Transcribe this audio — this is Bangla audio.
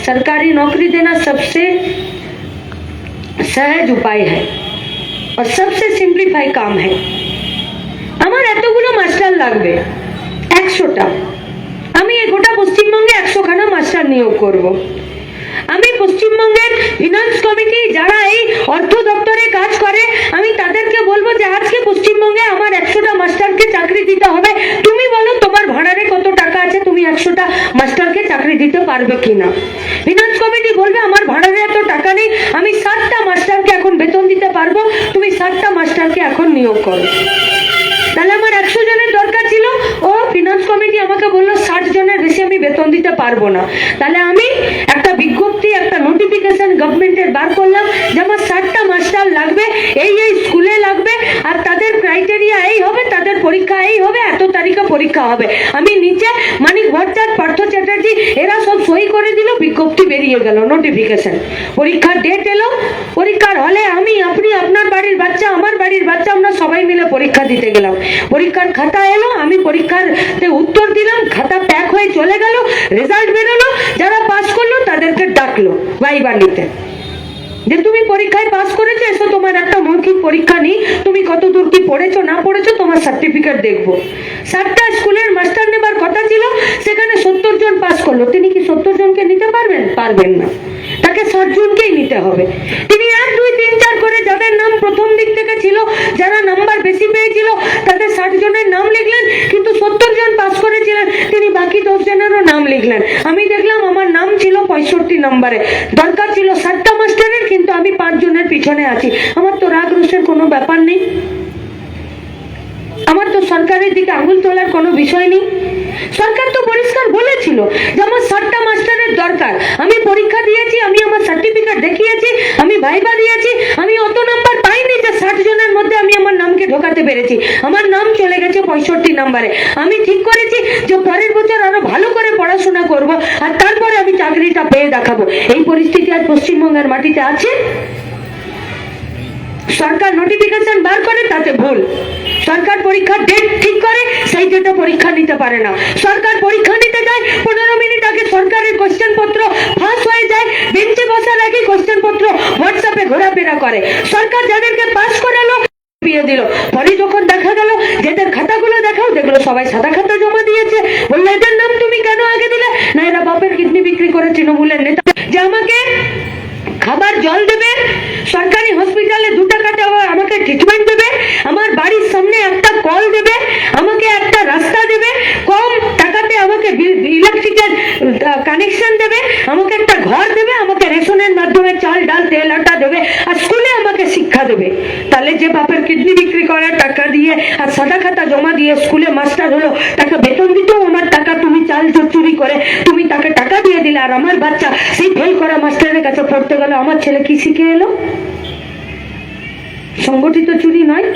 सरकारी नौकरी देना सबसे सहज उपाय है और सबसे सिंप्लीफाई काम है। আমার এতগুলো মাস্টার লাগবে 100টা। আমি এই গোটা পশ্চিমবঙ্গে 100 খানা মাস্টার নিয়োগ করব। আমি পশ্চিমবঙ্গের ফিনান্স কমিটি যারা এই অর্থ দপ্তরে কাজ করে আমি তাদেরকে বলবো যে আজকে পশ্চিমবঙ্গে আমার 100টা মাস্টারকে চাকরি দিতে হবে। তুমি বলো তোমার ভাড়ারে কত টাকা আছে, তুমি 100টা মাস্টারকে চাকরি দিতে পারবে কিনা। ফিনান্স কমিটি বলবে আমার ভাড়ারে এত টাকা নেই, আমি 60টা মাস্টারকে এখন বেতন দিতে পারবো, তুমি 60টা মাস্টারকে এখন নিয়োগ করো। তাহলে আমার 100 জনের দরকার ছিল, ও ফিনান্স কমিটি আমাকে বললো 60 জনের বেশি আমি বেতন দিতে পারবো না। তাহলে আমি একটা বিজ্ঞপ্তি, একটা নোটিফিকেশন গভর্নমেন্টের বার করলাম যে আমার 60টা মাস্টার লাগবে, এই স্কুলে লাগবে, আর তাদের ক্রাইটেরিয়া এই হবে, তাদের পরীক্ষা এই হবে, এত তারিখে পরীক্ষা হবে। আমি নিচে মানিক ভট্টাচার্য, পার্থ চ্যাটার্জি এরা সব সই করে দিল, বিজ্ঞপ্তি বেরিয়ে গেল, নোটিফিকেশন। পরীক্ষার ডেট এলো, পরীক্ষার হলে আমি, আপনি, আপনার বাড়ির বাচ্চা, আমার বাড়ির বাচ্চা, আমরা সবাই মিলে পরীক্ষা দিতে গেলাম। পরীক্ষার খাতা এলো, আমি পরীক্ষাতে উত্তর দিলাম, খাতা প্যাক হয়ে চলে গেল, রেজাল্ট বেরোলো, যারা পাস করলো তাদেরকে ডাকলো ভাইবা নিতে, যে তুমি পরীক্ষায় পাস করেছো, এসো তোমার একটা মৌখিক পরীক্ষা নিই, তুমি কত দূর কি পড়েছো না পড়েছো তোমার সার্টিফিকেট দেখবো। 60টা স্কুলের মাস্টার নেবার কথা ছিল, সেখানে 70 জন পাস করলো। তিনি কি 70 জনকে নিতে পারবেন? পারবেন না, তাকে 60 জনকেই নিতে হবে। তিনি 1, 2, 3, 4 করে যাদের নাম প্রথম দিক থেকে ছিল, যারা নাম্বার বেশি পেয়েছিল তাদের 60 জনের নাম লিখলেন, কিন্তু 70 জন পাস করেছিলেন তিনি বাকি 10 জনেরও নাম লিখলেন। আমি দেখলাম আমার নাম ছিল 65 নম্বরে, দরকার ছিল 60টা মাস্টারের, কিন্তু আমি 5 জনের পিছনে আছি। আমার তো রাগ রোষের কোনো ব্যাপার নেই, আমার তো সরকারের দিকে আঙুল তোলার কোনো বিষয় নেই। সরকার তো পরিষ্কার বলেছিল যে আমার 60টা মাস্টারের দরকার। আমি পরীক্ষা দিয়েছি, আমি আমার সার্টিফিকেট দেখিয়েছি, আমি ভাইবা দিয়েছি, আমি অত নাম্বার পাইনি যে 60 জনের মধ্যে আমি আমার নামকে ঢোকাতে পেরেছি। আমার নাম চলে গেছে 65 নম্বরে। আমি ঠিক করেছি যে পরের বছর আরো ভালো করে পড়াশোনা করব, আর তারপরে আমি চাকরিটা পেয়ে দেখাবো। এই পরিস্থিতি আজ পশ্চিমবঙ্গের মাটিতে আছে। সরকার নোটিফিকেশন বার করে তাতে ভুল, সরকার পরীক্ষার ডেট ঠিক করে সেই ডেটে পরীক্ষা নিতে পারে না। সরকার পরীক্ষা নিতে যায় 15 মিনিট আগে সরকারের কোশ্চেন পত্র ফাঁস হয়ে যায়, বেঞ্চে বসার আগে কোশ্চেন পত্র হোয়াটসঅ্যাপে ঘোরাফেরা করে। সরকার যাদেরকে পাস করালো দিয়ে দিল, পরে যখন দেখা গেল যাদের খাতাগুলো দেখাও, দেখলো সবাই সাদা খাতা জমা দিয়েছে। বললো এদের নাম তুমি কেন আগে দিলে? না, এরা বাপের কিডনি বিক্রি করে তৃণমূলের নেতা। যে আমাকে খাবার জল দেবে, সরকারি হসপিটালে 2 টাকাতে আমাকে ট্রিটমেন্ট দেবে, আমার বাড়ির সামনে একটা কল দেবে, আমাকে একটা রাস্তা দেবে, কম টাকাতে আমাকে ইলেকট্রিকের কানেকশন দেবে, আমাকে একটা ঘর দেবে, আমাকে রেশনের মাধ্যমে চাল ডাল তেল আটা দেবে, আর স্কুলে আমাকে শিক্ষা দেবে। তাহলে যে বাপের কিডনি বিক্রি করে টাকা দিয়ে আর সাদা খাতা জমা দিয়ে স্কুলে মাস্টার হলো, তাকে বেতন দিতেও আমার টাকা তুমি চাল চুরি করে তুমি তাকে টাকা দিয়ে দিলে, আর আমার বাচ্চা সেই ফেল করা মাস্টারের কাছে পড়তে গেল, আমার ছেলে কি শিখে এলো? সংগঠিত চুরি নয়।